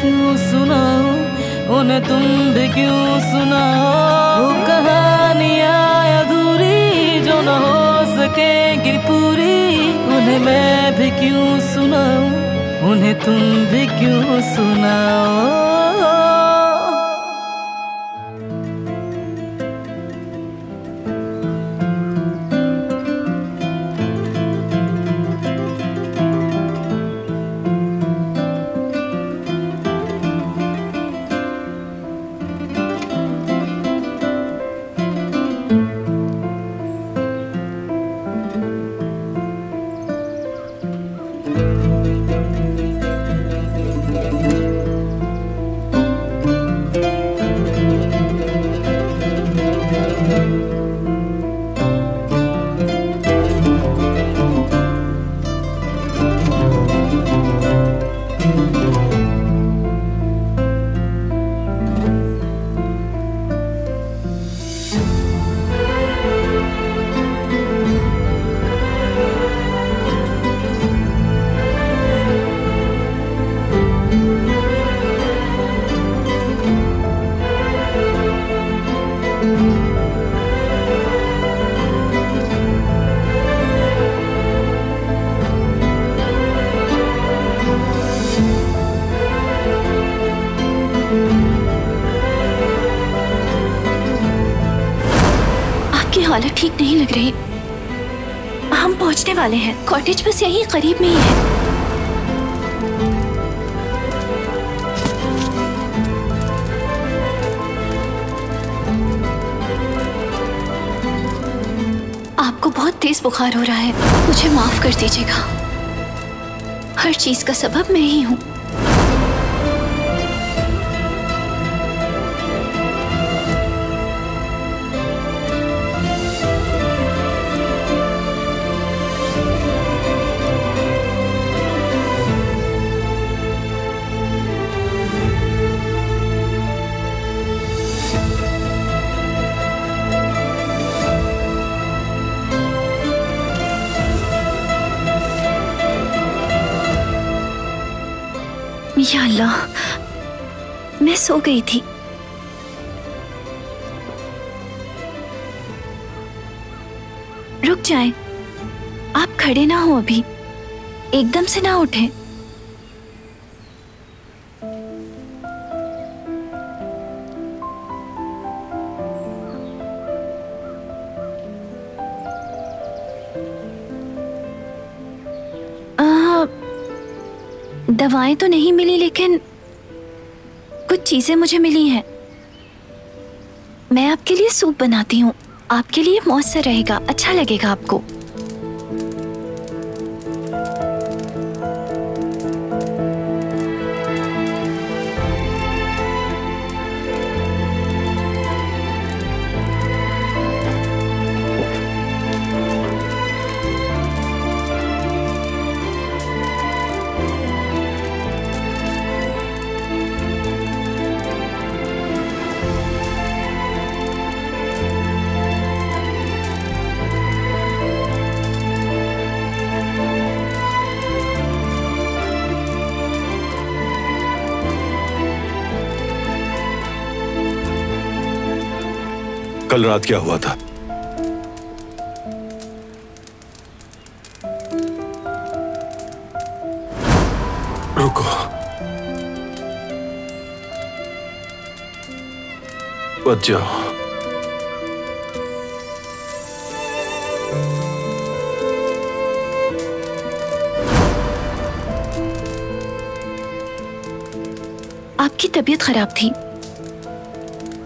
क्यों सुनाओ, उन्हें तुम भी क्यों सुनाओ। वो कहानियाँ अधूरी जो न हो सकेंगी पूरी, उन्हें मैं भी क्यों सुनाऊं, उन्हें तुम भी क्यों सुनाओ। हालत ठीक नहीं लग रही। हम पहुंचने वाले हैं, कॉटेज बस यहीं करीब में ही है। आपको बहुत तेज बुखार हो रहा है, मुझे माफ कर दीजिएगा। हर चीज का सबब मैं ही हूँ। या अल्लाह, मैं सो गई थी। रुक जाएं, आप खड़े ना हो अभी, एकदम से ना उठें। दवाएं तो नहीं मिली, लेकिन कुछ चीजें मुझे मिली हैं। मैं आपके लिए सूप बनाती हूँ, आपके लिए मौसर रहेगा, अच्छा लगेगा आपको। कल रात क्या हुआ था? रुको, बच जाओ। आपकी तबीयत खराब थी,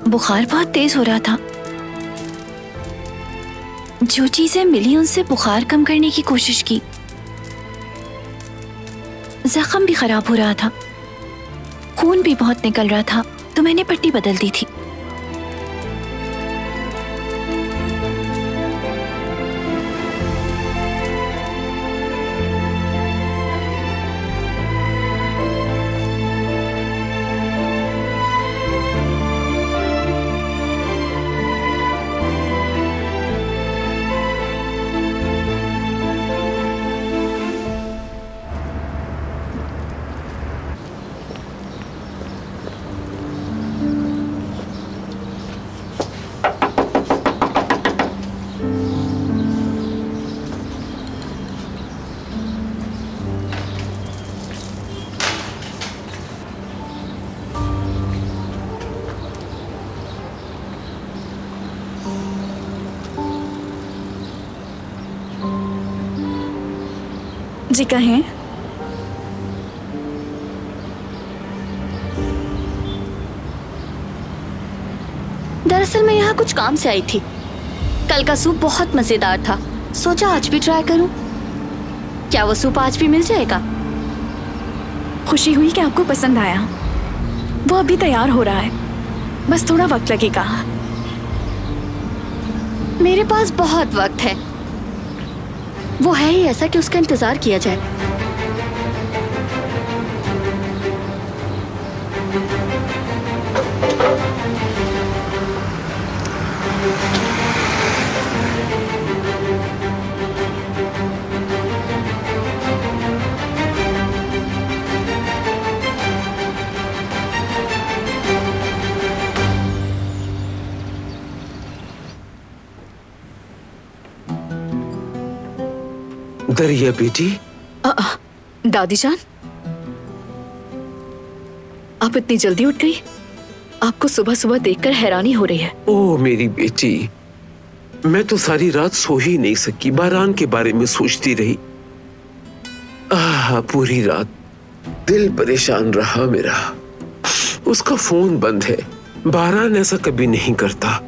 बुखार बहुत तेज हो रहा था। जो चीजें मिली उनसे बुखार कम करने की कोशिश की। जख्म भी खराब हो रहा था, खून भी बहुत निकल रहा था, तो मैंने पट्टी बदल दी थी। जी कहें। दरअसल मैं यहाँ कुछ काम से आई थी। कल का सूप बहुत मजेदार था, सोचा आज भी ट्राई करूं। क्या वो सूप आज भी मिल जाएगा? खुशी हुई कि आपको पसंद आया। वो अभी तैयार हो रहा है, बस थोड़ा वक्त लगेगा। मेरे पास बहुत वक्त है। वो है ही ऐसा कि उसका इंतजार किया जाए। दरिया बेटी। दादी जान, आप इतनी जल्दी उठ गई? आपको सुबह सुबह देखकर हैरानी हो रही है। ओ मेरी बेटी, मैं तो सारी रात सो ही नहीं सकी, बारान के बारे में सोचती रही। पूरी रात दिल परेशान रहा मेरा। उसका फोन बंद है, बारान ऐसा कभी नहीं करता।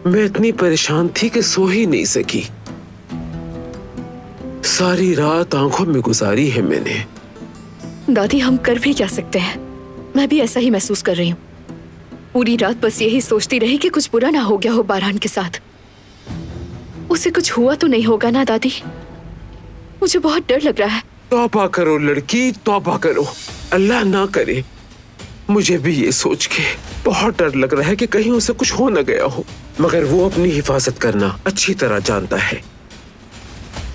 मैं इतनी परेशान थी कि सो ही नहीं सकी। सारी रात आंखों में गुजारी है मैंने। दादी, हम कर भी क्या सकते हैं? मैं भी ऐसा ही महसूस कर रही हूँ। पूरी रात बस यही सोचती रही कि कुछ बुरा ना हो गया हो बारान के साथ। उसे कुछ हुआ तो नहीं होगा ना दादी? मुझे बहुत डर लग रहा है। तौबा करो लड़की, तौबा करो, अल्लाह ना करे। मुझे भी ये सोच के बहुत डर लग रहा है कि कहीं उसे कुछ हो न गया हो, मगर वो अपनी हिफाजत करना अच्छी तरह जानता है।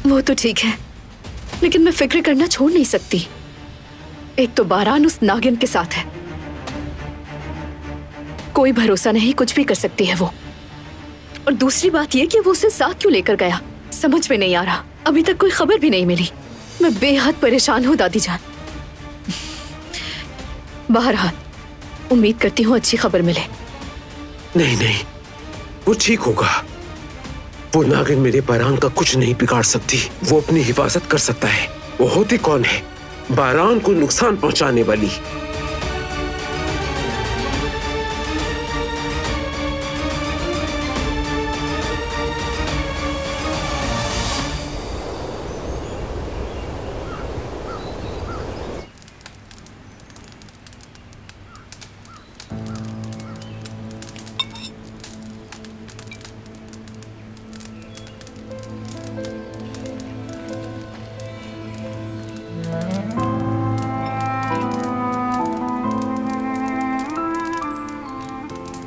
वो तो ठीक है, लेकिन मैं फिक्र करना छोड़ नहीं सकती। एक तो बारान उस नागिन के साथ है, कोई भरोसा नहीं, कुछ भी कर सकती है वो। और दूसरी बात ये कि वो उसे साथ क्यों लेकर गया, समझ में नहीं आ रहा। अभी तक कोई खबर भी नहीं मिली। मैं बेहद परेशान हूँ दादी जान। बहरहाल उम्मीद करती हूँ अच्छी खबर मिले। नहीं नहीं, वो ठीक होगा। वो नागिन मेरे बारान का कुछ नहीं बिगाड़ सकती। वो अपनी हिफाजत कर सकता है। वो होती कौन है? बारान को नुकसान पहुंचाने वाली।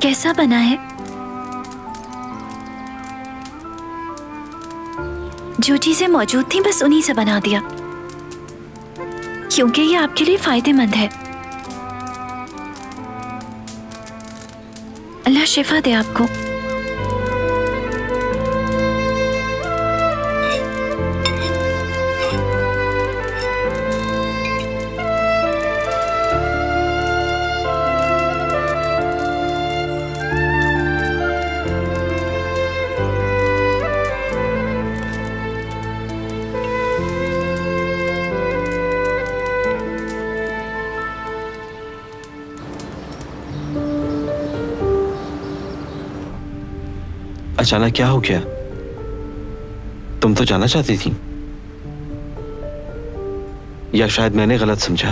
कैसा बना है? जो चीजें मौजूद थी बस उन्हीं से बना दिया, क्योंकि ये आपके लिए फायदेमंद है। अल्लाह शिफा दे आपको। अचानक क्या हो गया? तुम तो जाना चाहती थी, या शायद मैंने गलत समझा?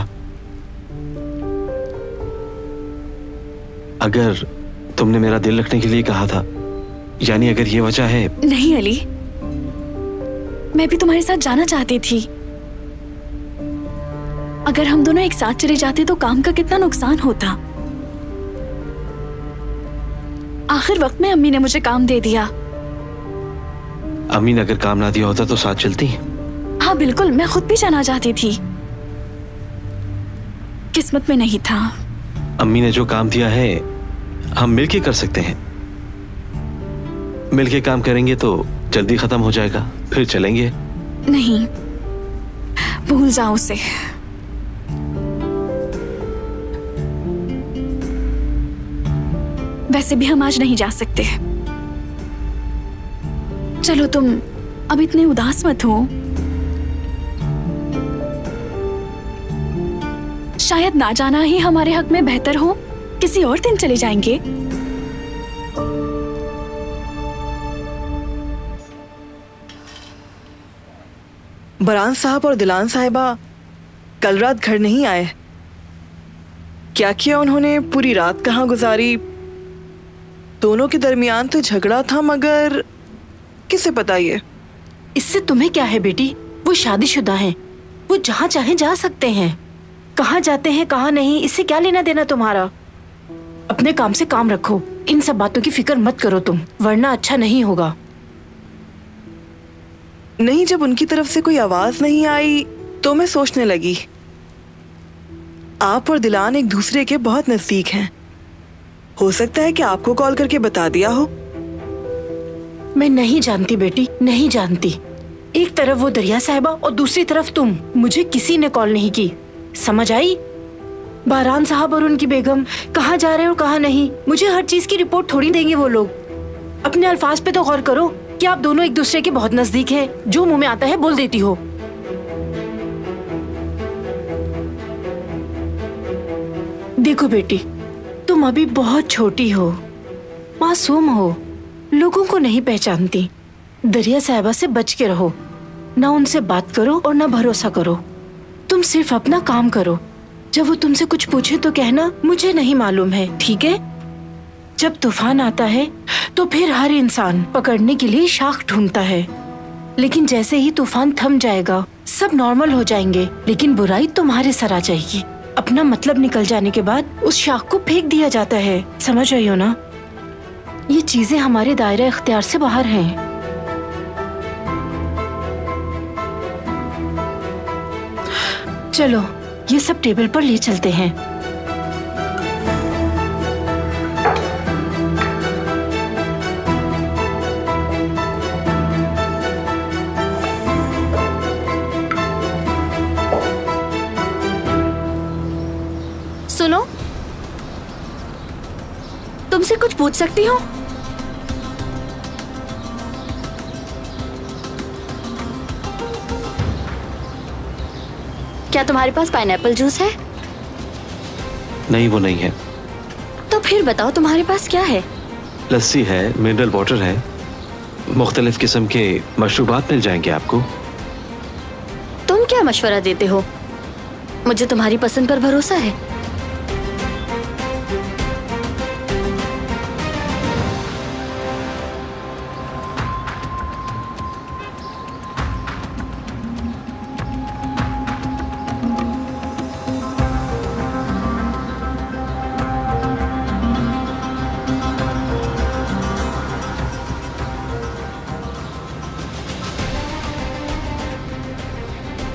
अगर तुमने मेरा दिल रखने के लिए कहा था, यानी अगर ये वजह है। नहीं अली, मैं भी तुम्हारे साथ जाना चाहती थी। अगर हम दोनों एक साथ चले जाते तो काम का कितना नुकसान होता। आखिर वक्त में अम्मी ने मुझे काम दे दिया। अम्मी ने अगर काम ना दिया होता तो साथ चलती? हाँ बिल्कुल, मैं खुद भी जाना चाहती थी, किस्मत में नहीं था। अम्मी ने जो काम दिया है हम मिलके कर सकते हैं। मिलके काम करेंगे तो जल्दी खत्म हो जाएगा, फिर चलेंगे। नहीं, भूल जाओ उसे। वैसे भी हम आज नहीं जा सकते। चलो तुम अब इतने उदास मत हो। शायद ना जाना ही हमारे हक में बेहतर हो। किसी और दिन चले जाएंगे। बरान साहब और दिलान साहिबा कल रात घर नहीं आए। क्या किया उन्होंने, पूरी रात कहाँ गुजारी? दोनों के दरमियान तो झगड़ा था, मगर किसे पता ये। इससे तुम्हें क्या है बेटी, वो शादीशुदा हैं, वो जहाँ चाहे जा सकते हैं। कहाँ जाते हैं कहाँ नहीं, इससे क्या लेना देना तुम्हारा। अपने काम से काम रखो, इन सब बातों की फिक्र मत करो तुम, वरना अच्छा नहीं होगा। नहीं, जब उनकी तरफ से कोई आवाज नहीं आई तो मैं सोचने लगी, आप और दिलान एक दूसरे के बहुत नजदीक हैं। हो सकता है कि आपको कॉल करके बता दिया हो। मैं नहीं जानती बेटी, नहीं जानती। एक तरफ वो दरिया साहिबा और दूसरी तरफ तुम। मुझे किसी ने कॉल नहीं की, समझ आई? बारान साहब और उनकी बेगम कहाँ जा रहे हैं और कहाँ नहीं, मुझे हर चीज की रिपोर्ट थोड़ी देंगे वो लोग। अपने अल्फाज पे तो गौर करो कि आप दोनों एक दूसरे के बहुत नजदीक हैं। जो मुंह में आता है बोल देती हो। देखो बेटी, तुम अभी बहुत छोटी हो, मासूम हो, लोगों को नहीं पहचानती। दरिया साहिबा से बच के रहो, ना उनसे बात करो और ना भरोसा करो। तुम सिर्फ अपना काम करो। जब वो तुमसे कुछ पूछे तो कहना मुझे नहीं मालूम है, ठीक है? जब तूफान आता है तो फिर हर इंसान पकड़ने के लिए शाख ढूंढता है, लेकिन जैसे ही तूफान थम जाएगा सब नॉर्मल हो जाएंगे, लेकिन बुराई तुम्हारे सर आ जाएगी। अपना मतलब निकल जाने के बाद उस शाख को फेंक दिया जाता है। समझ रही हो ना? ये चीजें हमारे दायरे इख्तियार से बाहर हैं। चलो ये सब टेबल पर ले चलते हैं। सुनो, तुमसे कुछ पूछ सकती हूँ? क्या तुम्हारे पास पाइनएप्पल जूस है? नहीं, वो नहीं है। तो फिर बताओ तुम्हारे पास क्या है? लस्सी है, मिनरल वाटर है, मुख्तलिफ किस्म के मशरूबात मिल जाएंगे आपको। तुम क्या मशवरा देते हो? मुझे तुम्हारी पसंद पर भरोसा है।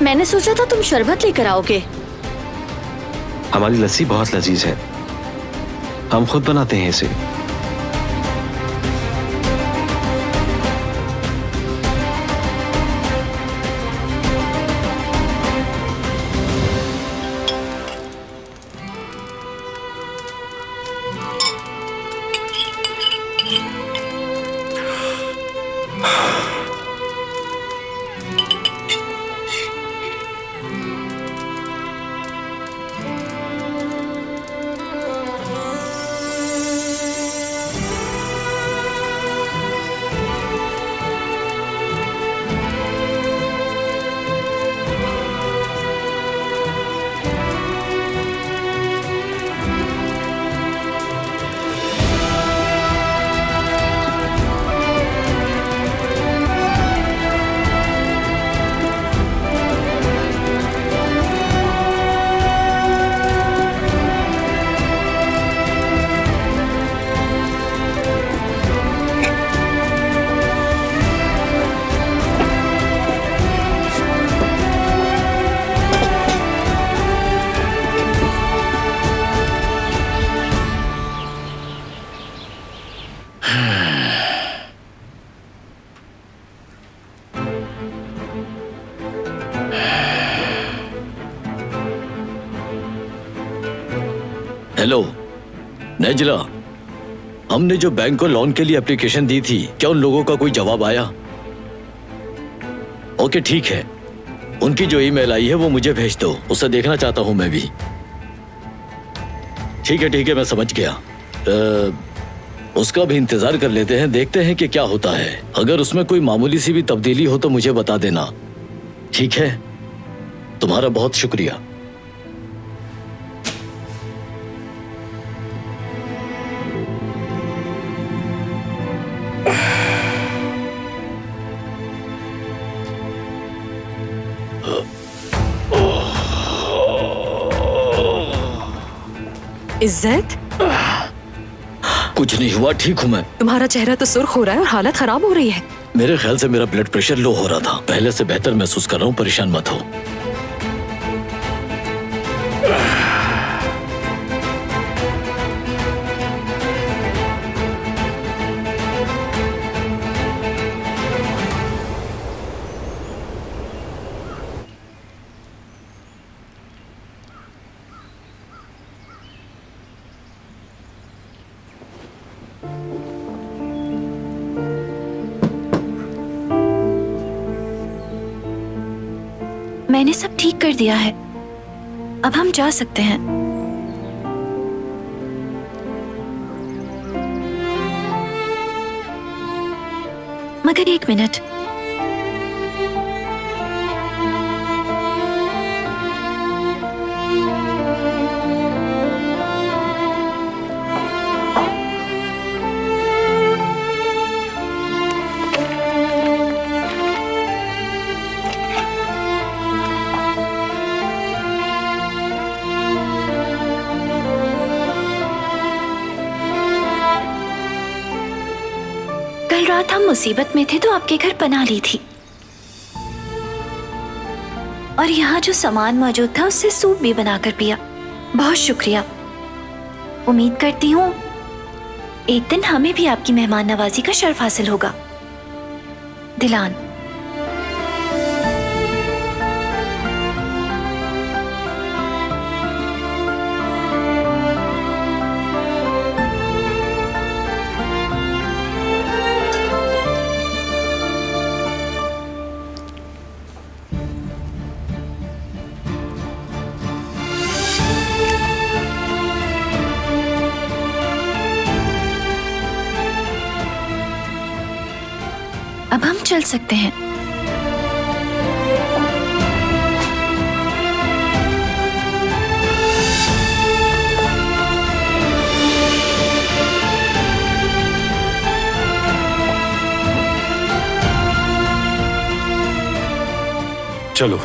मैंने सोचा था तुम शरबत लेकर आओगे। हमारी लस्सी बहुत लजीज है, हम खुद बनाते हैं इसे। हेलो नेजला, हमने जो बैंक को लोन के लिए एप्लीकेशन दी थी, क्या उन लोगों का कोई जवाब आया? ओके ठीक है, उनकी जो ईमेल आई है वो मुझे भेज दो, उसे देखना चाहता हूं मैं भी। ठीक है, मैं समझ गया। उसका भी इंतजार कर लेते हैं, देखते हैं कि क्या होता है। अगर उसमें कोई मामूली सी भी तब्दीली हो तो मुझे बता देना, ठीक है? तुम्हारा बहुत शुक्रिया। इज्जत, कुछ नहीं हुआ, ठीक हूँ मैं। तुम्हारा चेहरा तो सुर्ख हो रहा है और हालत खराब हो रही है। मेरे ख्याल से मेरा ब्लड प्रेशर लो हो रहा था, पहले से बेहतर महसूस कर रहा हूँ, परेशान मत हो। मैंने सब ठीक कर दिया है, अब हम जा सकते हैं। मगर एक मिनट, कल रात हम मुसीबत में थे तो आपके घर पनाह ली थी, और यहाँ जो सामान मौजूद था उससे सूप भी बनाकर पिया। बहुत शुक्रिया। उम्मीद करती हूँ एक दिन हमें भी आपकी मेहमान नवाजी का शर्फ हासिल होगा। दिलान। अब हम चल सकते हैं। चलो।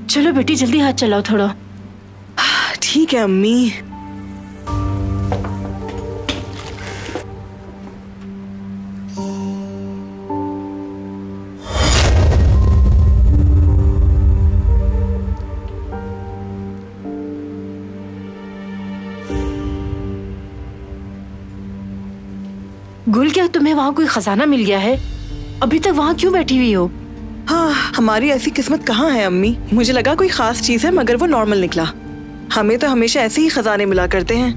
चलो बेटी जल्दी हाथ चलाओ थोड़ा। ठीक है अम्मी। गुल, क्या तुम्हें वहाँ कोई खजाना मिल गया है? अभी तक वहाँ क्यों बैठी हुई हो? हाँ, हमारी ऐसी किस्मत कहाँ है अम्मी। मुझे लगा कोई खास चीज है मगर वो नॉर्मल निकला। हमें तो हमेशा ऐसे ही खजाने मिला करते हैं।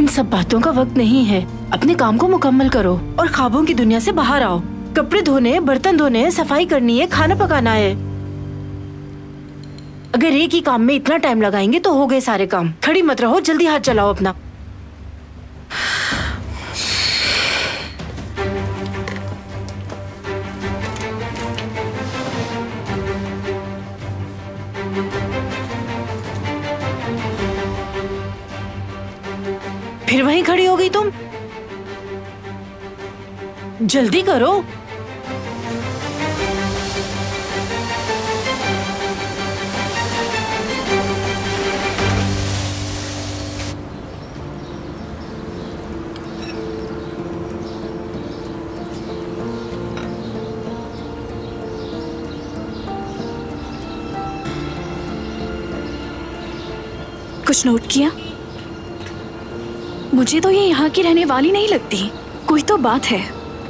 इन सब बातों का वक्त नहीं है, अपने काम को मुकम्मल करो और ख्वाबों की दुनिया से बाहर आओ। कपड़े धोने, बर्तन धोने, सफाई करनी है, खाना पकाना है। अगर एक ही काम में इतना टाइम लगाएंगे तो हो गए सारे काम। खड़ी मत रहो, जल्दी हाथ चलाओ अपना। फिर वहीं खड़ी हो गई तुम, जल्दी करो। कुछ नोट किया? मुझे तो ये यहाँ की रहने वाली नहीं लगती। कोई तो बात है,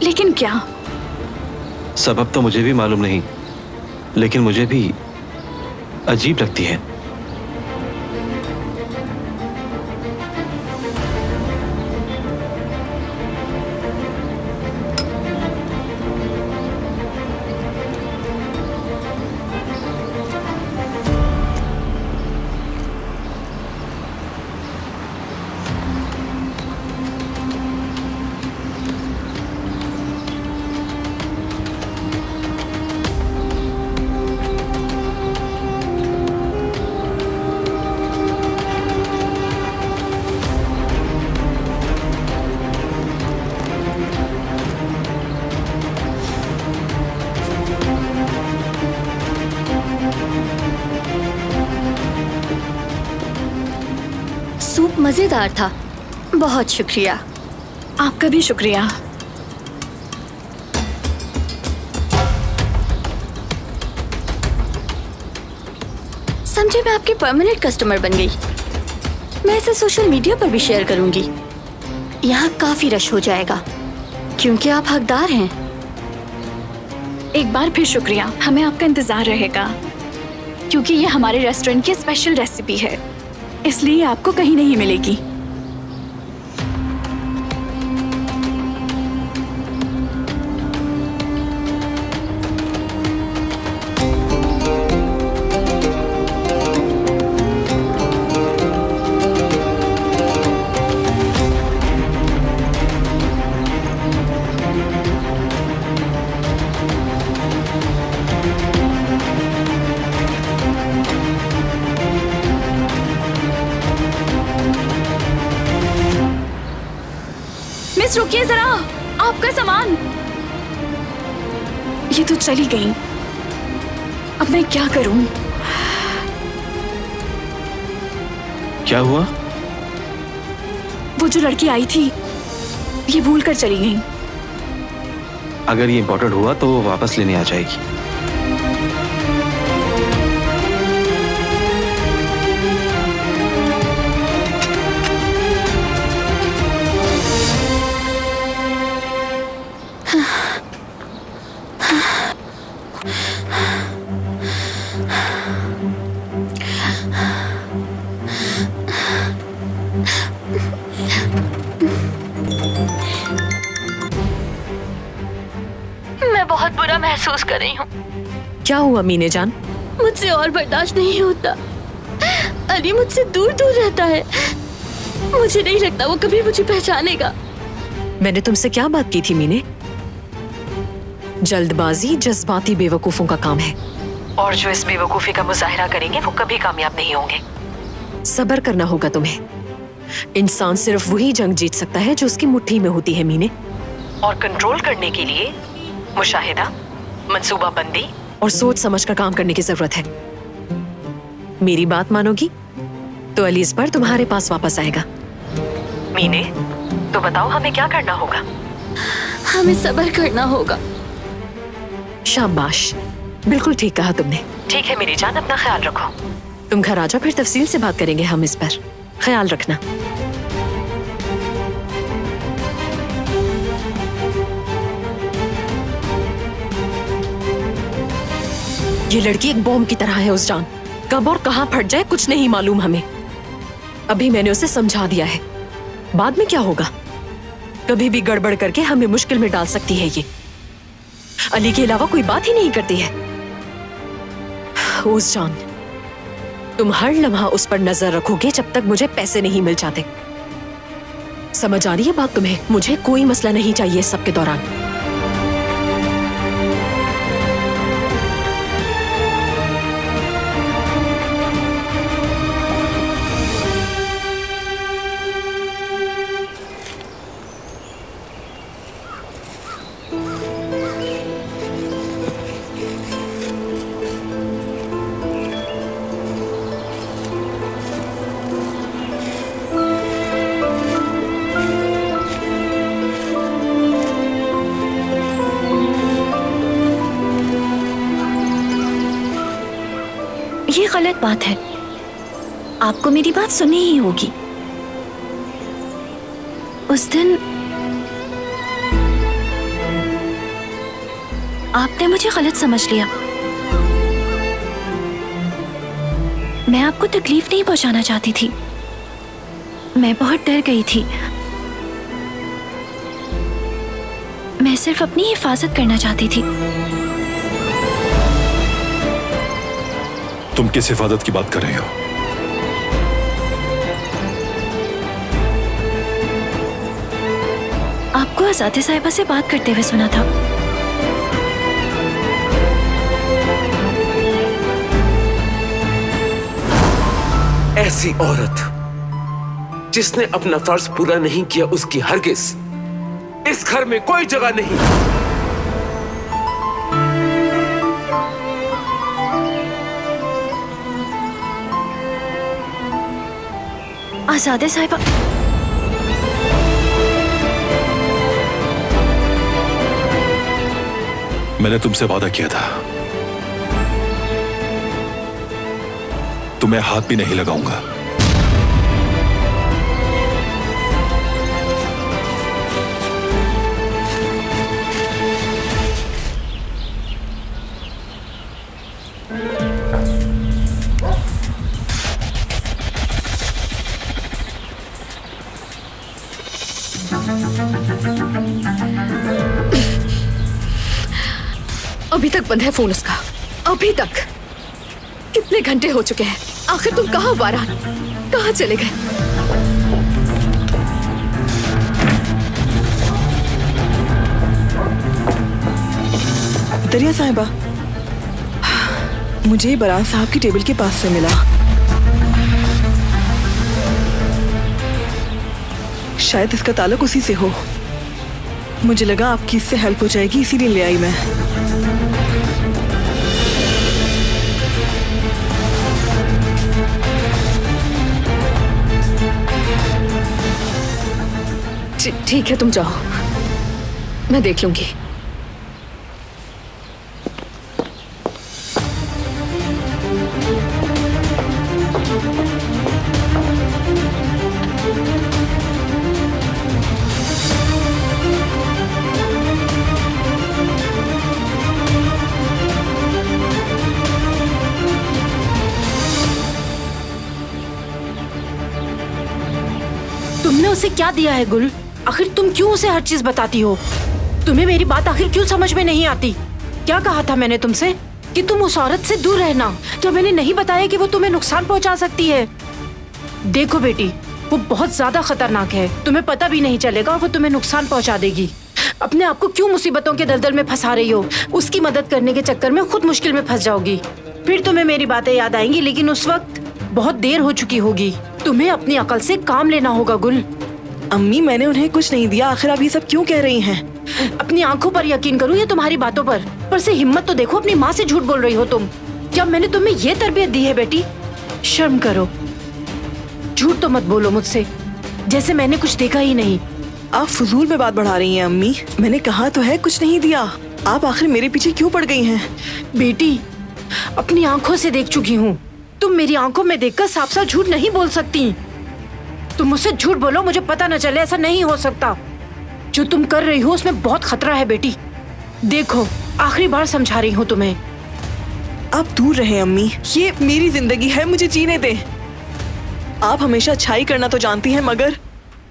लेकिन क्या? सबब तो मुझे भी मालूम नहीं, लेकिन मुझे भी अजीब लगती है। सूप मजेदार था, बहुत शुक्रिया। आपका भी शुक्रिया। समझे, मैं आपकी परमानेंट कस्टमर बन गई। मैं इसे सोशल मीडिया पर भी शेयर करूंगी। यहाँ काफी रश हो जाएगा क्योंकि आप हकदार हैं। एक बार फिर शुक्रिया, हमें आपका इंतजार रहेगा क्योंकि ये हमारे रेस्टोरेंट की स्पेशल रेसिपी है, इसलिए आपको कहीं नहीं मिलेगी। मिस रुकिए जरा, आपका सामान। ये तो चली गई, अब मैं क्या करूं? क्या हुआ? वो जो लड़की आई थी, ये भूल कर चली गई। अगर ये इम्पोर्टेंट हुआ तो वो वापस लेने आ जाएगी। मैं बहुत बुरा महसूस कर रही हूँ। क्या हुआ मीने जान? मुझसे और बर्दाश्त नहीं होता। अली मुझसे दूर दूर रहता है। मुझे नहीं लगता वो कभी मुझे पहचानेगा। मैंने तुमसे क्या बात की थी मीने? जल्दबाजी जज्बाती बेवकूफों का काम है, और जो इस बेवकूफी का मुजाहिरा करेंगे वो कभी कामयाब नहीं होंगे। सब्र करना होगा तुम्हें। इंसान सिर्फ वही जंग जीत सकता है जो उसकी मुट्ठी में होती है मीने, और कंट्रोल करने के लिए मुशाहिदा, मंसूबाबंदी और सोच समझ कर काम करने की जरूरत है। मेरी बात मानोगी तो अली इस पर तुम्हारे पास वापस आएगा। मीने, तो बताओ हमें क्या करना होगा? हमें सब्र करना होगा। शाबाश, बिल्कुल ठीक कहा तुमने। ठीक है मेरी जान, अपना ख्याल रखो। तुम घर आ जाओ, फिर तफसील से बात करेंगे हम इस पर। ख्याल रखना। ये लड़की एक बॉम्ब की तरह है उस जान। कब और कहां फट जाए कुछ नहीं मालूम हमें। अभी मैंने उसे समझा दिया है, बाद में क्या होगा? कभी भी गड़बड़ करके हमें मुश्किल में डाल सकती है ये। अली के अलावा कोई बात ही नहीं करती है। उस जान, तुम हर लम्हा उस पर नजर रखोगे जब तक मुझे पैसे नहीं मिल जाते। समझ आ रही है बात तुम्हें? मुझे कोई मसला नहीं चाहिए इस सब के दौरान। ये गलत बात है, आपको मेरी बात सुननी ही होगी। उस दिन आपने मुझे गलत समझ लिया। मैं आपको तकलीफ नहीं पहुंचाना चाहती थी। मैं बहुत डर गई थी। मैं सिर्फ अपनी हिफाजत करना चाहती थी। तुम किस हिफाजत की बात कर रही हो? आपको आज़ादी साहिबा से बात करते हुए सुना था। ऐसी औरत जिसने अपना फर्ज पूरा नहीं किया, उसकी हरगिज इस घर में कोई जगह नहीं। आज़ादी साहिबा, मैंने तुमसे वादा किया था, तुम्हें हाथ भी नहीं लगाऊंगा। अभी तक बंद है फोन उसका, अभी तक। कितने घंटे हो चुके हैं? आखिर तुम कहाँ बारान? कहाँ चले गए? दरिया साहिबा, मुझे बरान साहब की टेबल के पास से मिला। शायद इसका ताल्लुक उसी से हो। मुझे लगा आपकी इससे हेल्प हो जाएगी, इसीलिए ले आई मैं। ठीक है, तुम जाओ, मैं देख लूंगी। तुमने उसे क्या दिया है गुल? आखिर तुम क्यों उसे हर चीज बताती हो? तुम्हें मेरी बात आखिर क्यों समझ में नहीं आती? क्या कहा था मैंने तुमसे कि तुम उस औरत से दूर रहना, जब मैंने नहीं बताया कि वो तुम्हें नुकसान पहुंचा सकती है। देखो बेटी, वो बहुत ज्यादा खतरनाक है, तुम्हें पता भी नहीं चलेगा और वो तुम्हें नुकसान पहुंचा देगी। अपने आप को क्यों मुसीबतों के दलदल में फंसा रही हो? उसकी मदद करने के चक्कर में खुद मुश्किल में फंस जाओगी। फिर तुम्हें मेरी बातें याद आएंगी, लेकिन उस वक्त बहुत देर हो चुकी होगी। तुम्हें अपनी अकल से काम लेना होगा गुल। अम्मी, मैंने उन्हें कुछ नहीं दिया। आखिर आप ये सब क्यों कह रही हैं? अपनी आंखों पर यकीन करूं या तुम्हारी बातों पर से हिम्मत तो देखो, अपनी माँ से झूठ बोल रही हो तुम। क्या मैंने तुम्हें ये तरबियत दी है बेटी? शर्म करो, झूठ तो मत बोलो मुझसे, जैसे मैंने कुछ देखा ही नहीं। आप फजूल में बात बढ़ा रही हैं अम्मी। मैंने कहा तो है कुछ नहीं दिया। आप आखिर मेरे पीछे क्यों पड़ गई हैं? बेटी, अपनी आंखों से देख चुकी हूँ। तुम मेरी आंखों में देखकर साफ साफ झूठ नहीं बोल सकती। तुम मुझसे झूठ बोलो, मुझे पता न चले, ऐसा नहीं हो सकता। जो तुम कर रही हो उसमें बहुत खतरा है बेटी। देखो, आखिरी बार समझा रही हूँ तुम्हें। आप दूर रहे अम्मी, ये मेरी जिंदगी है, मुझे जीने दें। आप हमेशा अच्छाई करना तो जानती हैं, मगर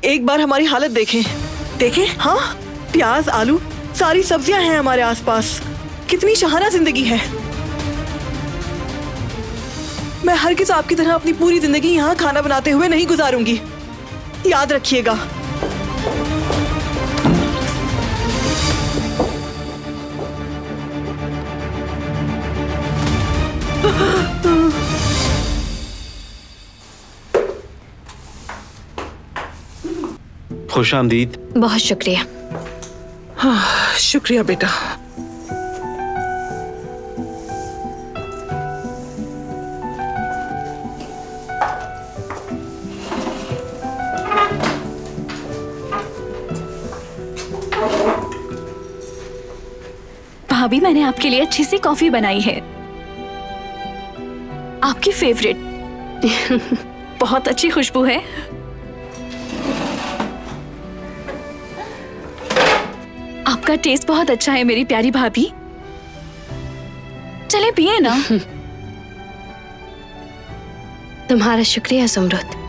एक बार हमारी हालत देखें। देखें, हाँ, प्याज, आलू, सारी सब्जियां हैं हमारे आसपास। कितनी शहाना जिंदगी है। मैं हरगिज़ आपकी तरह अपनी पूरी जिंदगी यहाँ खाना बनाते हुए नहीं गुजारूंगी, याद रखिएगा। खुश आमदीद। बहुत शुक्रिया। हाँ, शुक्रिया बेटा। भाभी, मैंने आपके लिए अच्छी सी कॉफी बनाई है, आपकी फेवरेट। बहुत अच्छी खुशबू है। आपका टेस्ट बहुत अच्छा है मेरी प्यारी भाभी। चले पिए ना। तुम्हारा शुक्रिया ज़ुमरुद।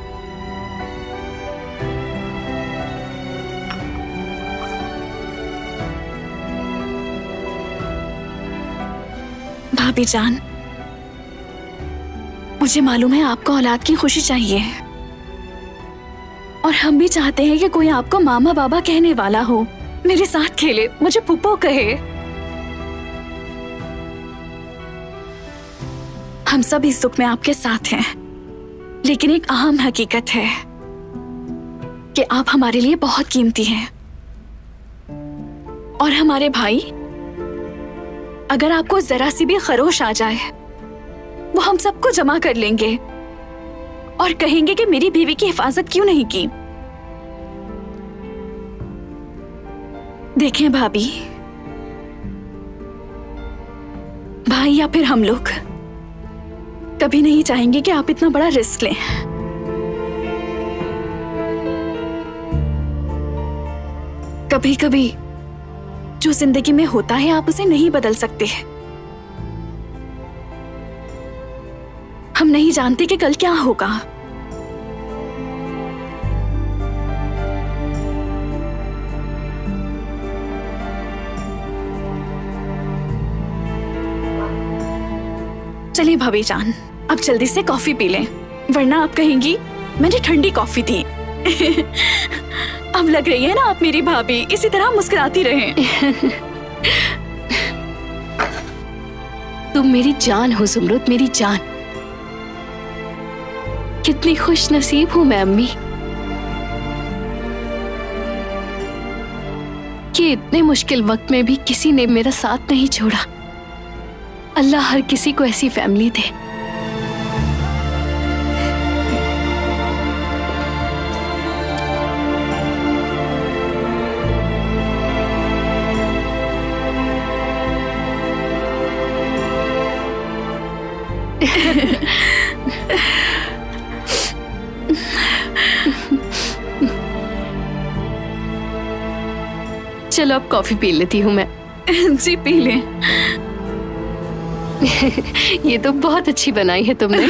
भाभी जान, मुझे मालूम है आपको औलाद की खुशी चाहिए और हम भी चाहते हैं कि कोई आपको मामा बाबा कहने वाला हो, मेरे साथ खेले, मुझे पुप्पो कहे। हम सब इस दुख में आपके साथ हैं, लेकिन एक अहम हकीकत है कि आप हमारे लिए बहुत कीमती हैं और हमारे भाई, अगर आपको जरा सी भी खरोश आ जाए वो हम सबको जमा कर लेंगे और कहेंगे कि मेरी बीवी की हिफाजत क्यों नहीं की। देखें भाभी, भाई या फिर हम लोग कभी नहीं चाहेंगे कि आप इतना बड़ा रिस्क लें। कभी कभी जो जिंदगी में होता है आप उसे नहीं बदल सकते। हम नहीं जानते कि कल क्या होगा। चलिए भाभी जान, अब जल्दी से कॉफी पी लें, वरना आप कहेंगी मैंने ठंडी कॉफी दी। अब लग रही है ना आप मेरी भाभी, इसी तरह मुस्कुराती रहें। तुम मेरी जान हो ज़ुमरुद, मेरी जान। कितनी खुश नसीब हूं मैं अम्मी कि इतने मुश्किल वक्त में भी किसी ने मेरा साथ नहीं छोड़ा। अल्लाह हर किसी को ऐसी फैमिली दे। चलो अब कॉफी पी लेती हूँ मैं। जी पी लें। ये तो बहुत अच्छी बनाई है तुमने।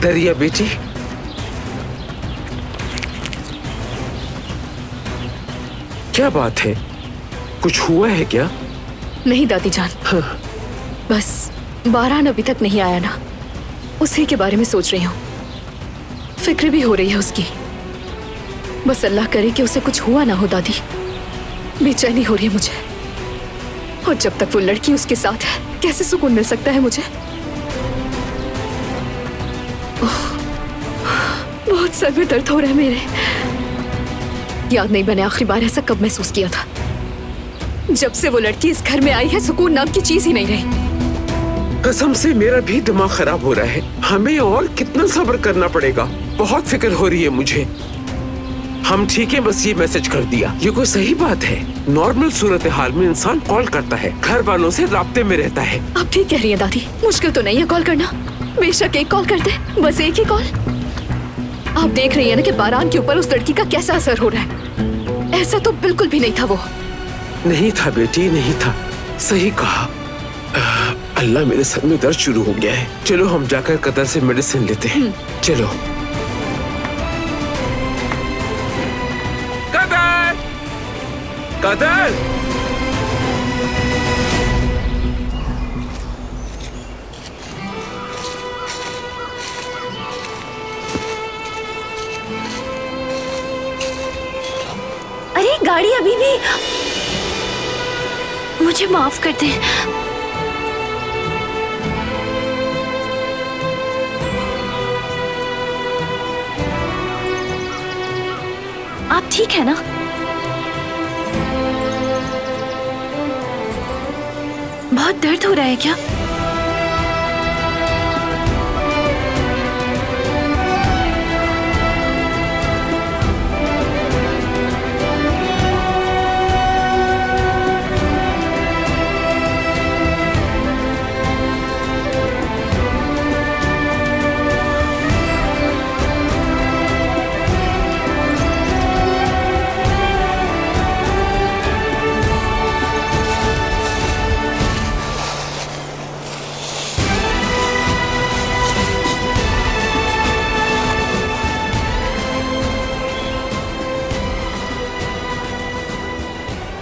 दरिया बेटी, क्या बात है? कुछ हुआ है क्या? नहीं दादी जान। हाँ। बस बारान अभी तक नहीं आया ना, उसी के बारे में सोच रही हूँ। फिक्र भी हो रही है उसकी। बस अल्लाह करे कि उसे कुछ हुआ ना हो दादी। बेचैनी हो रही है मुझे, और जब तक वो लड़की उसके साथ है कैसे सुकून मिल सकता है मुझे। बहुत सर में दर्द हो रहा है मेरे। याद नहीं मैंने आखिरी बार ऐसा कब महसूस किया था। जब से वो लड़की इस घर में आई है सुकून नाम की चीज ही नहीं रही। कसम से मेरा भी दिमाग खराब हो रहा है। हमें और कितना सब्र करना पड़ेगा। बहुत फिक्र हो रही है मुझे। हम ठीक है, बस ये मैसेज कर दिया। ये कोई सही बात है? नॉर्मल सूरत हाल में इंसान कॉल करता है, घर वालों से राब्ते में रहता है। आप ठीक कह रही है दादी, मुश्किल तो नहीं है कॉल करना। बेशक एक कॉल कर दे, बस एक ही कॉल। आप देख रही है ना कि बारान के ऊपर उस लड़की का कैसा असर हो रहा है। ऐसा तो बिल्कुल भी नहीं था वो। नहीं था बेटी, नहीं था। सही कहा। अल्लाह, मेरे सर में दर्द शुरू हो गया है। चलो हम जाकर कतर से मेडिसिन लेते हैं। चलो। कतर! कतर! अरे गाड़ी अभी भी। मुझे माफ कर दे। आप ठीक है ना? बहुत दर्द हो रहा है क्या?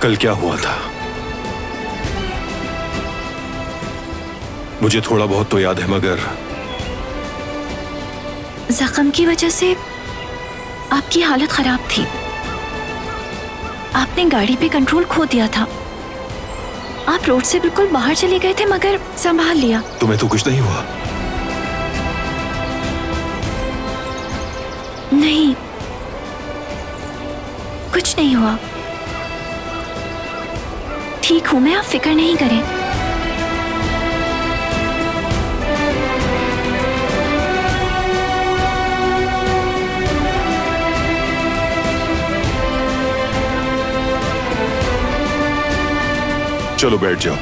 कल क्या हुआ था? मुझे थोड़ा बहुत तो याद है, मगर जख्म की वजह से आपकी हालत खराब थी। आपने गाड़ी पे कंट्रोल खो दिया था। आप रोड से बिल्कुल बाहर चले गए थे, मगर संभाल लिया। तुम्हें तो कुछ नहीं हुआ? नहीं, कुछ नहीं हुआ। ठीक हूं मैं, आप फिक्र नहीं करें। चलो बैठ जाओ।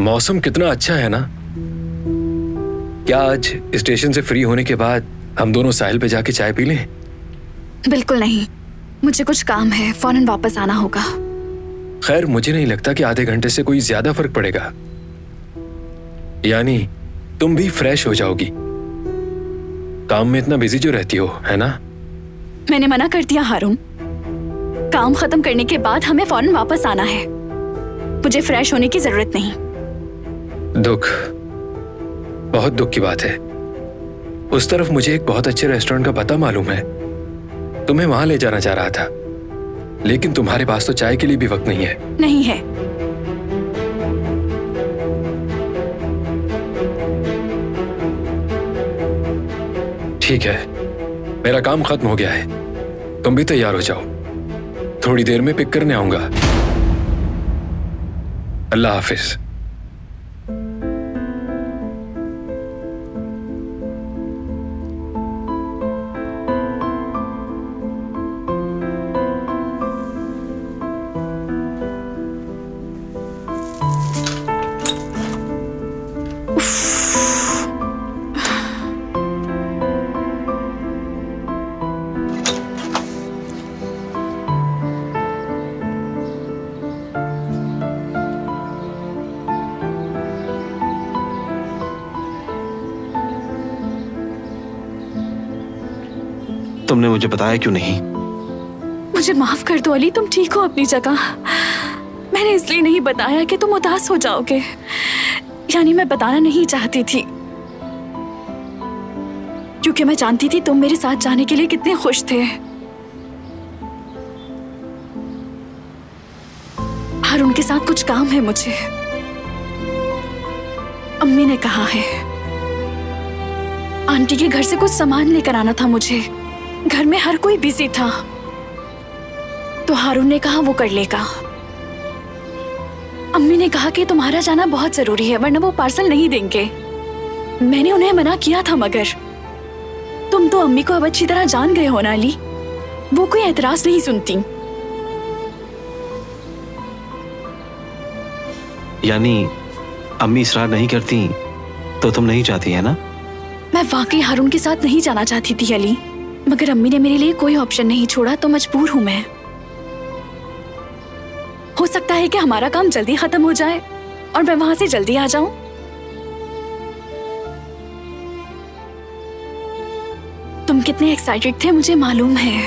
मौसम कितना अच्छा है ना। क्या आज स्टेशन से फ्री होने के बाद हम दोनों साहिल पे जाके चाय पी लें? बिल्कुल नहीं, मुझे कुछ काम है, फौरन वापस आना होगा। खैर, मुझे नहीं लगता कि आधे घंटे से कोई ज्यादा फर्क पड़ेगा। यानी तुम भी फ्रेश हो जाओगी। काम में इतना बिजी जो रहती हो, है ना? मैंने मना कर दिया हारून। काम खत्म करने के बाद हमें फौरन वापस आना है। मुझे फ्रेश होने की जरूरत नहीं। दुख, बहुत दुख की बात है। उस तरफ मुझे एक बहुत अच्छे रेस्टोरेंट का पता मालूम है। तुम्हें वहां ले जाना चाह रहा था, लेकिन तुम्हारे पास तो चाय के लिए भी वक्त नहीं है। नहीं है। ठीक है, मेरा काम खत्म हो गया है। तुम भी तैयार हो जाओ, थोड़ी देर में पिक करने आऊंगा। अल्लाह हाफिज। तुमने मुझे बताया क्यों नहीं? मुझे माफ कर दो अली, तुम ठीक हो अपनी जगह। मैंने इसलिए नहीं बताया कि तुम उदास हो जाओगे। यानी मैं बताना नहीं चाहती थी, क्योंकि मैं जानती थी तुम मेरे साथ जाने के लिए कितने खुश थे। हारून के साथ कुछ काम है मुझे। अम्मी ने कहा है आंटी के घर से कुछ सामान लेकर आना था मुझे। घर में हर कोई बिजी था, तो हारून ने कहा वो कर लेगा। अम्मी ने कहा कि तुम्हारा जाना बहुत जरूरी है, वरना वो पार्सल नहीं देंगे। मैंने उन्हें मना किया था, मगर तुम तो अम्मी को अब अच्छी तरह जान गए हो ना अली। वो कोई एतराज नहीं सुनती। यानी अम्मी इसरार नहीं करती तो तुम नहीं चाहती है ना? मैं वाकई हारून के साथ नहीं जाना चाहती थी अली, मगर अम्मी ने मेरे लिए कोई ऑप्शन नहीं छोड़ा, तो मजबूर हूं मैं। हो सकता है कि हमारा काम जल्दी खत्म हो जाए और मैं वहां से जल्दी आ जाऊं। तुम कितने एक्साइटेड थे मुझे मालूम है।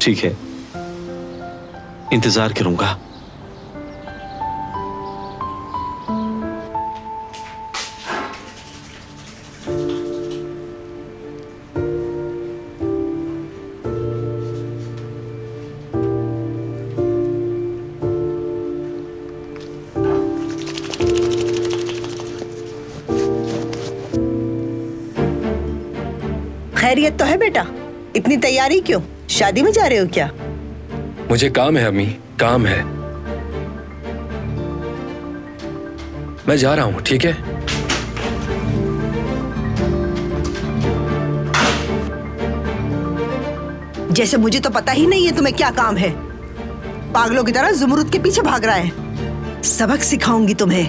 ठीक है, इंतजार करूंगा। खैरियत तो है बेटा? इतनी तैयारी क्यों? शादी में जा रहे हो क्या? मुझे काम है अम्मी, काम है। मैं जा रहा हूं, ठीक है? जैसे मुझे तो पता ही नहीं है तुम्हें क्या काम है। पागलों की तरह ज़ुमरुद के पीछे भाग रहा है। सबक सिखाऊंगी तुम्हें।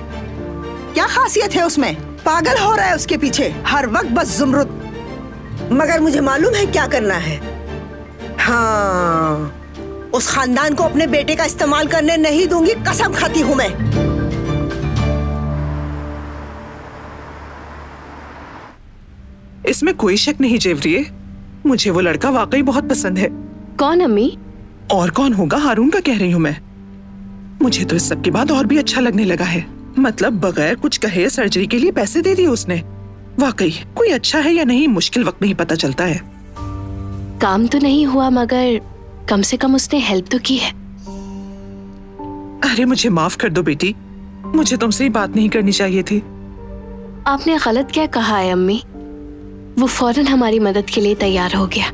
क्या खासियत है उसमें? पागल हो रहा है उसके पीछे, हर वक्त बस ज़ुमरुद। मगर मुझे मालूम है क्या करना है। हाँ, उस खानदान को अपने बेटे का इस्तेमाल करने नहीं दूंगी, कसम खाती हूं मैं। इसमें कोई शक नहीं जेवरिए, मुझे वो लड़का वाकई बहुत पसंद है। कौन अम्मी? और कौन होगा, हारून का कह रही हूँ मैं। मुझे तो इस सब के बाद और भी अच्छा लगने लगा है। मतलब बगैर कुछ कहे सर्जरी के लिए पैसे दे दिए उसने। वाकई कोई अच्छा है या नहीं मुश्किल वक्त में ही पता चलता है। काम तो नहीं हुआ मगर कम से कम उसने हेल्प तो की है। अरे मुझे माफ कर दो बेटी, मुझे तुमसे ही बात नहीं करनी चाहिए थी। आपने गलत क्या कहा है अम्मी? वो फौरन हमारी मदद के लिए तैयार हो गया।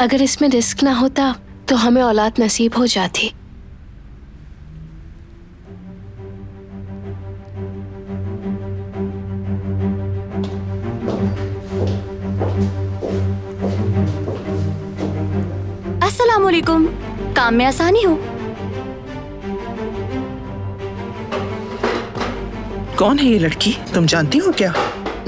अगर इसमें रिस्क ना होता तो हमें औलाद नसीब हो जाती। अस्सलामुअलैकुम। काम में आसानी हो। कौन है ये लड़की, तुम जानती हो क्या?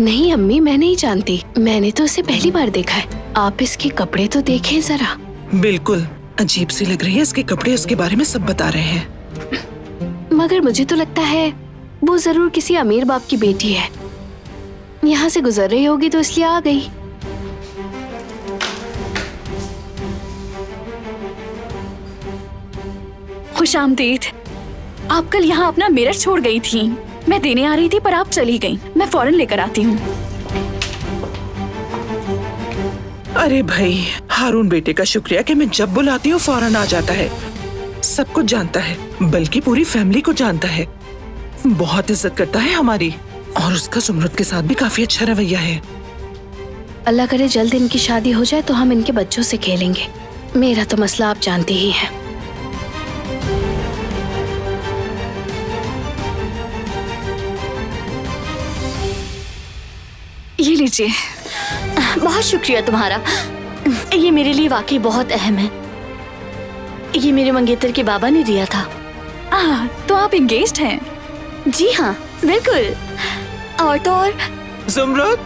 नहीं अम्मी, मैं नहीं जानती। मैंने तो उसे पहली बार देखा है। आप इसके कपड़े तो देखें जरा। बिल्कुल अजीब सी लग रही है इसके कपड़े, उसके बारे में सब बता रहे हैं। मगर मुझे तो लगता है वो जरूर किसी अमीर बाप की बेटी है। यहाँ से गुजर रही होगी तो इसलिए आ गई। खुशामदीद। आप कल यहाँ अपना मिरर छोड़ गई थी। मैं देने आ रही थी पर आप चली गई। मैं फौरन लेकर आती हूँ। अरे भाई, हारून बेटे का शुक्रिया कि मैं जब बुलाती हूँ फौरन आ जाता है। सब कुछ जानता है, बल्कि पूरी फैमिली को जानता है। बहुत इज्जत करता है हमारी, और उसका सुमरत के साथ भी काफी अच्छा रवैया है। अल्लाह करे जल्द इनकी शादी हो जाए तो हम इनके बच्चों से खेलेंगे। मेरा तो मसला आप जानते ही हैं। ये लीजिए। बहुत शुक्रिया तुम्हारा, ये मेरे लिए वाकई बहुत अहम है। ये मेरे मंगेतर के बाबा ने दिया था। तो आप एंगेज्ड हैं? जी हाँ, बिल्कुल। और तो और। ज़ुमरुद,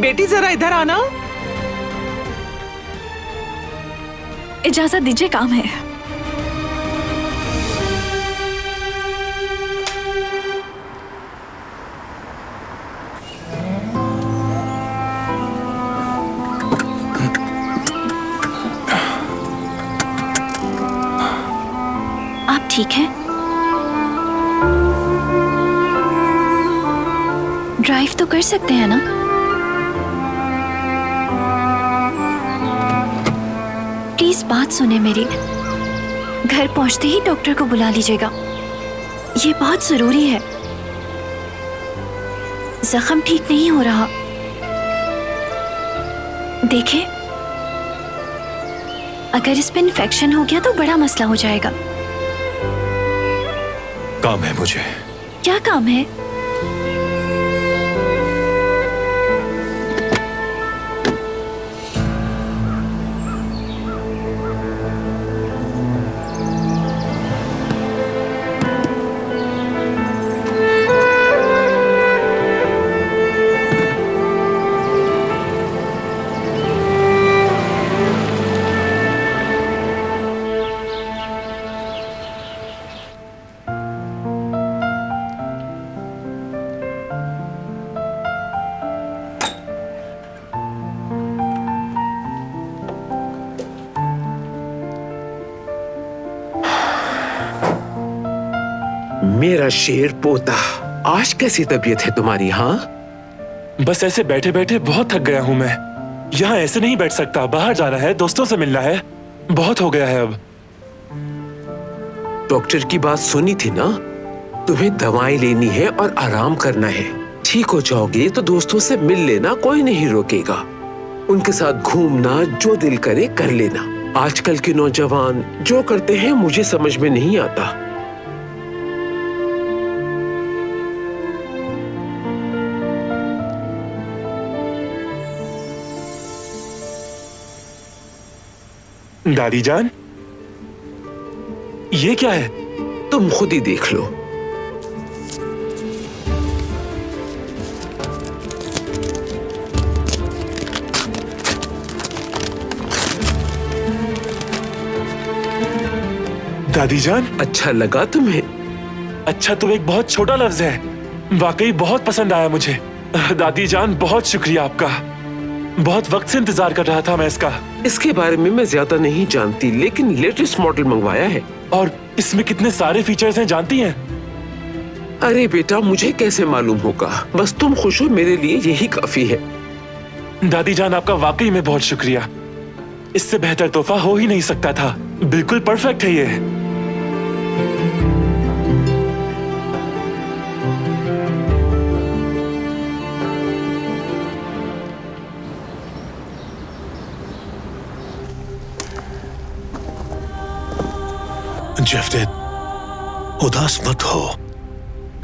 बेटी जरा इधर आना। इजाजत दीजिए, काम है। आप ठीक है? ड्राइव तो कर सकते हैं ना? प्लीज बात सुने मेरी। घर पहुंचते ही डॉक्टर को बुला लीजिएगा, ये बहुत जरूरी है। जख्म ठीक नहीं हो रहा। देखें, अगर इस पे इन्फेक्शन हो गया तो बड़ा मसला हो जाएगा। काम है मुझे। क्या काम है? मेरा शेर पोता, आज कैसी तबीयत है तुम्हारी? हाँ, बस ऐसे बैठे बैठे बहुत थक गया हूँ मैं। यहाँ ऐसे नहीं बैठ सकता, बाहर जाना है, दोस्तों से मिलना है। बहुत हो गया है अब। डॉक्टर की बात सुनी थी ना, तुम्हें दवाएं लेनी है और आराम करना है। ठीक हो जाओगे तो दोस्तों से मिल लेना, कोई नहीं रोकेगा। उनके साथ घूमना, जो दिल करे कर लेना। आजकल के नौजवान जो करते हैं मुझे समझ में नहीं आता। दादी जान, ये क्या है? तुम खुद ही देख लो। दादी जान, अच्छा लगा तुम्हें? अच्छा तो एक बहुत छोटा लफ्ज है, वाकई बहुत पसंद आया मुझे। दादी जान बहुत शुक्रिया आपका, बहुत वक्त से इंतजार कर रहा था मैं इसका। इसके बारे में मैं ज्यादा नहीं जानती, लेकिन लेटेस्ट मॉडल मंगवाया है। और इसमें कितने सारे फीचर्स हैं जानती हैं? अरे बेटा, मुझे कैसे मालूम होगा, बस तुम खुश हो, मेरे लिए यही काफी है। दादी जान आपका वाकई में बहुत शुक्रिया, इससे बेहतर तोहफा हो ही नहीं सकता था, बिल्कुल परफेक्ट है ये। जफदेद, उदास मत हो,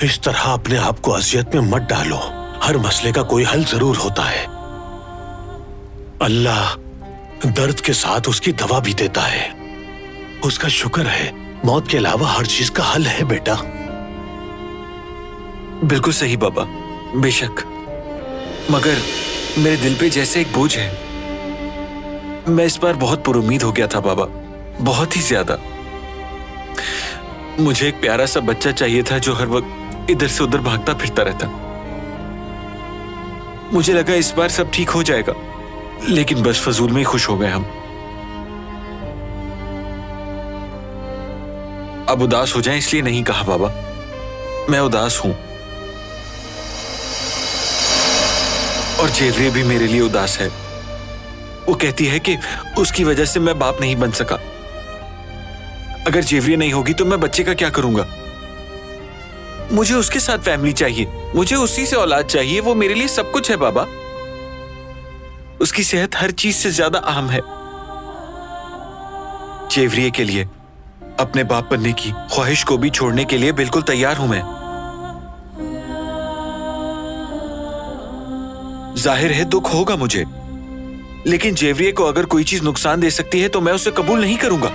इस तरह अपने आप को अजियत में मत डालो। हर मसले का कोई हल जरूर होता है। अल्लाह दर्द के साथ उसकी दवा भी देता है। उसका शुक्र है, मौत के अलावा हर चीज का हल है बेटा। बिल्कुल सही बाबा, बेशक, मगर मेरे दिल पे जैसे एक बोझ है। मैं इस बार बहुत पुरुमीद हो गया था बाबा, बहुत ही ज्यादा। मुझे एक प्यारा सा बच्चा चाहिए था जो हर वक्त इधर से उधर भागता फिरता रहता। मुझे लगा इस बार सब ठीक हो जाएगा, लेकिन बस फजूल में ही खुश हो गए हम। अब उदास हो जाएं इसलिए नहीं कहा बाबा, मैं उदास हूं। और जेवरिया भी मेरे लिए उदास है। वो कहती है कि उसकी वजह से मैं बाप नहीं बन सका। अगर जेवरिया नहीं होगी तो मैं बच्चे का क्या करूंगा? मुझे उसके साथ फैमिली चाहिए, मुझे उसी से औलाद चाहिए। वो मेरे लिए सब कुछ है बाबा। उसकी सेहत हर चीज से ज्यादा अहम है। जेवरिया के लिए अपने बाप बनने की ख्वाहिश को भी छोड़ने के लिए बिल्कुल तैयार हूं मैं। जाहिर है दुख होगा मुझे, लेकिन जेवरिया को अगर कोई चीज नुकसान दे सकती है तो मैं उसे कबूल नहीं करूंगा,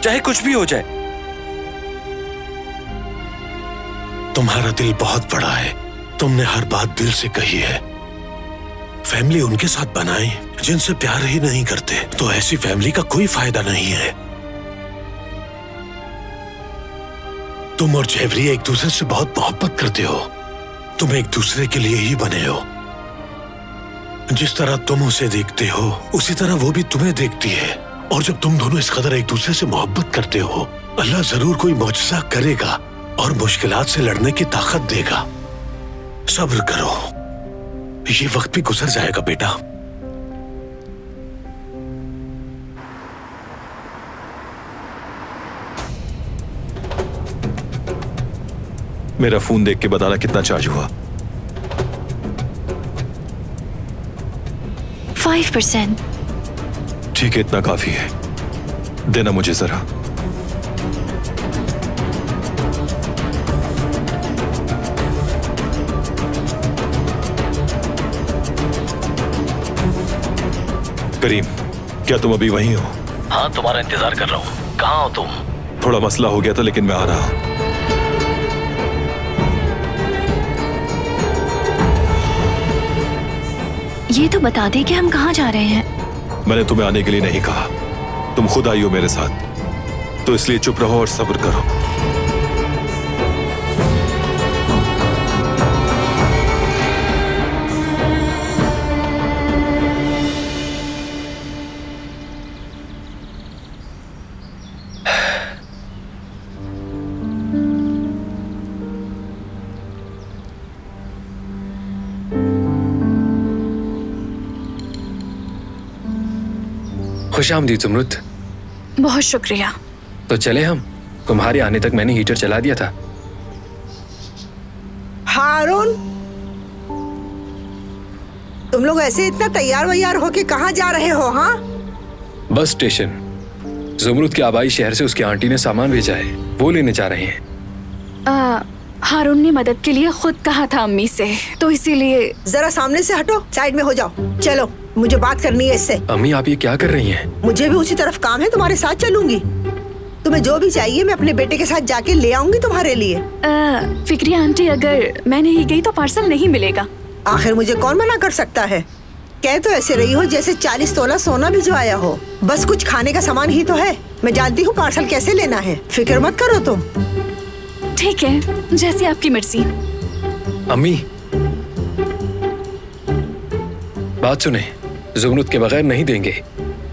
चाहे कुछ भी हो जाए। तुम्हारा दिल बहुत बड़ा है, तुमने हर बात दिल से कही है। फैमिली उनके साथ बनाए जिनसे प्यार ही नहीं करते, तो ऐसी फैमिली का कोई फायदा नहीं है। तुम और जेवरिया एक दूसरे से बहुत मोहब्बत करते हो, तुम एक दूसरे के लिए ही बने हो। जिस तरह तुम उसे देखते हो उसी तरह वो भी तुम्हें देखती है। और जब तुम दोनों इस कदर एक दूसरे से मोहब्बत करते हो, अल्लाह जरूर कोई मौजज़ा करेगा और मुश्किलात से लड़ने की ताकत देगा। सब्र करो, ये वक्त भी गुजर जाएगा बेटा। मेरा फोन देख के बताना कितना चार्ज हुआ। 5%। ठीक है, इतना काफी है, देना मुझे जरा। करीम, क्या तुम अभी वहीं हो? हाँ, तुम्हारा इंतजार कर रहा हूँ। कहाँ हो तुम? थोड़ा मसला हो गया था, लेकिन मैं आ रहा हूँ। ये तो बता दे कि हम कहाँ जा रहे हैं। मैंने तुम्हें आने के लिए नहीं कहा, तुम खुद आई हो मेरे साथ, तो इसलिए चुप रहो और सब्र करो। खुशामदीद ज़ुमरुद। बहुत शुक्रिया। तो चले हम, तुम्हारे आने तक मैंने हीटर चला दिया था। हारून, तुम लोग ऐसे इतना तैयार वैयार होके कहाँ जा रहे हो? हाँ, बस स्टेशन। ज़ुमरुद के आबाई शहर से उसकी आंटी ने सामान भेजा है, वो लेने जा रहे हैं। हारून ने मदद के लिए खुद कहा था अम्मी से, तो इसीलिए। जरा सामने से हटो, साइड में हो जाओ। चलो, मुझे बात करनी है इससे। अम्मी, आप ये क्या कर रही हैं? मुझे भी उसी तरफ काम है, तुम्हारे साथ चलूंगी। तुम्हें जो भी चाहिए मैं अपने बेटे के साथ जाके ले आऊंगी तुम्हारे लिए। फिक्रिया आंटी, अगर मैं नहीं गई तो पार्सल नहीं मिलेगा। आखिर मुझे कौन मना कर सकता है? कह तो ऐसे रही हो जैसे 40 तोला सोना भिजवाया हो। बस कुछ खाने का सामान ही तो है, मैं जानती हूँ पार्सल कैसे लेना है, फिक्र मत करो तुम। ठीक है, जैसी आपकी मर्जी। अम्मी, बात सुने, ज़ुमरुद के बगैर नहीं देंगे।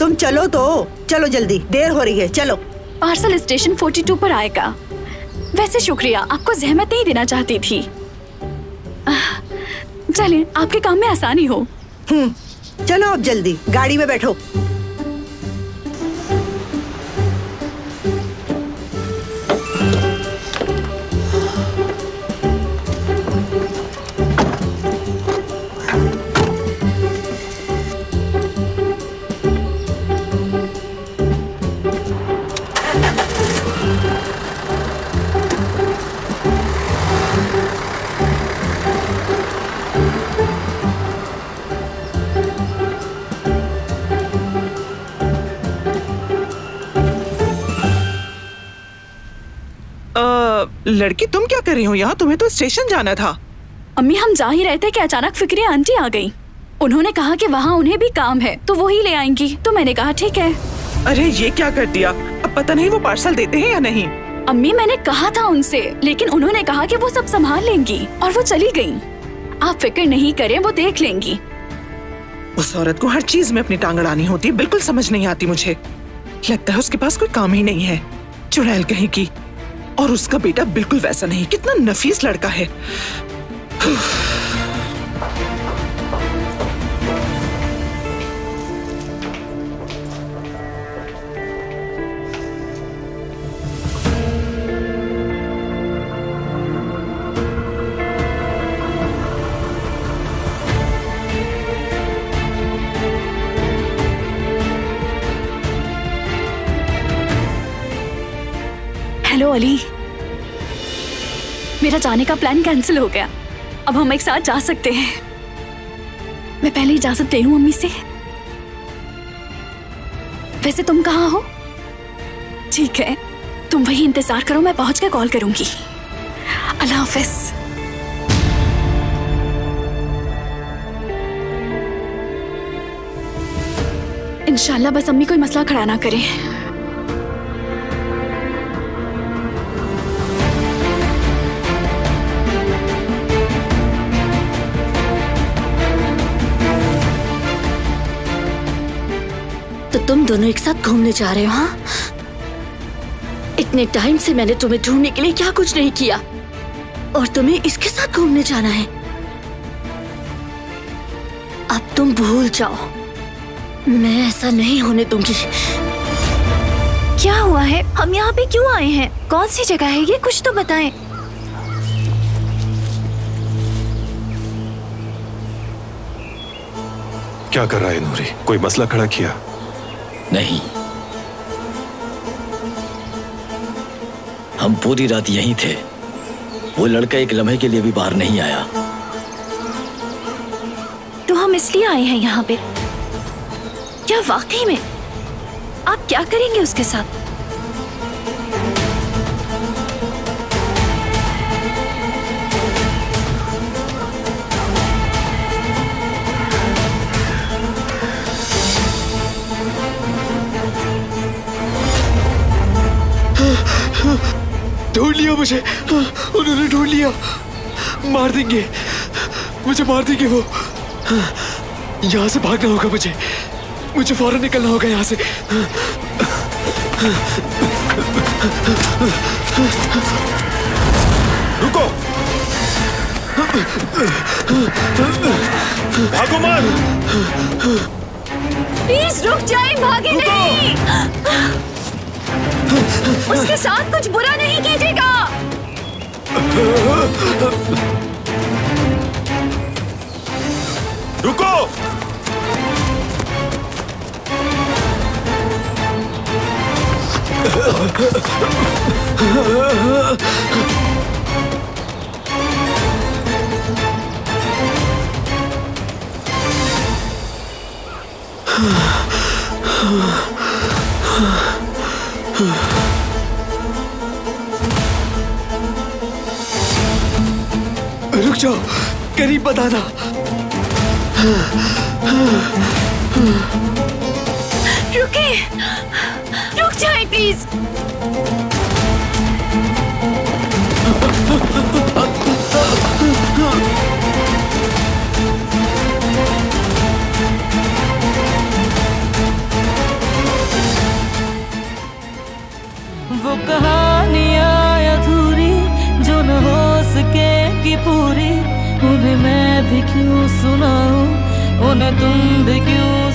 तुम चलो तो, चलो जल्दी, देर हो रही है, चलो। पार्सल स्टेशन 42 पर आएगा। वैसे शुक्रिया, आपको जहमत नहीं देना चाहती थी। चलें, आपके काम में आसानी हो। चलो अब जल्दी, गाड़ी में बैठो। लड़की, तुम क्या कर रही हो यहाँ? तुम्हें तो स्टेशन जाना था। अम्मी, हम जा ही रहे थे कि अचानक फिक्रिया आंटी आ गई। उन्होंने कहा कि वहाँ उन्हें भी काम है तो वो ही ले आएंगी, तो मैंने कहा ठीक है। अरे ये क्या कर दिया? अब पता नहीं वो पार्सल देते हैं या नहीं। अम्मी, मैंने कहा था उनसे, लेकिन उन्होंने कहा कि वो सब संभाल लेंगी और वो चली गई। आप फिक्र नहीं करें, वो देख लेंगी। उस औरत को हर चीज में अपनी टांग अड़ानी होती है, बिल्कुल समझ नहीं आती मुझे। लगता है उसके पास कोई काम ही नहीं है, चुड़ैल कहीं की। और उसका बेटा बिल्कुल वैसा नहीं, कितना नफीस लड़का है। हेलो अली, मेरा जाने का प्लान कैंसिल हो गया। अब हम एक साथ जा सकते हैं। मैं पहले इजाजत ले लूं अम्मी से। वैसे तुम कहाँ हो? ठीक है, तुम वही इंतजार करो, मैं पहुंच के कॉल करूंगी। अल्लाह हाफिज। इंशाल्लाह बस अम्मी कोई मसला खड़ा ना करे। तो तुम दोनों एक साथ घूमने जा रहे हो? हाँ, इतने टाइम से मैंने तुम्हें ढूंढने के लिए क्या कुछ नहीं किया, और तुम्हें इसके साथ घूमने जाना है। अब तुम भूल जाओ, मैं ऐसा नहीं होने दूंगी। क्या हुआ है? हम यहाँ पे क्यों आए हैं? कौन सी जगह है ये? कुछ तो बताएं। क्या कर रहा है नूरी? कोई मसला खड़ा किया? नहीं, हम पूरी रात यहीं थे। वो लड़का एक लम्हे के लिए भी बाहर नहीं आया। तो हम इसलिए आए हैं यहाँ पे? क्या वाकई में आप क्या करेंगे उसके साथ? ढूंढ लिया मुझे, उन्होंने ढूंढ लिया। मार देंगे मुझे, मार देंगे वो। यहाँ से भागना होगा मुझे फौरन निकलना होगा यहाँ से। रुको, भागो मत। प्लीज रुक जाए, भागे नहीं। उसके साथ कुछ बुरा नहीं कीजिएगा। रुको, रुक जाओ, करीब बताना। रुके, रुक जाए प्लीज। वो कहानियाँ अधूरी जो न हो सकेगी पूरी, उन्हें मैं भी क्यों सुनाऊं, उन्हें तुम भी क्यों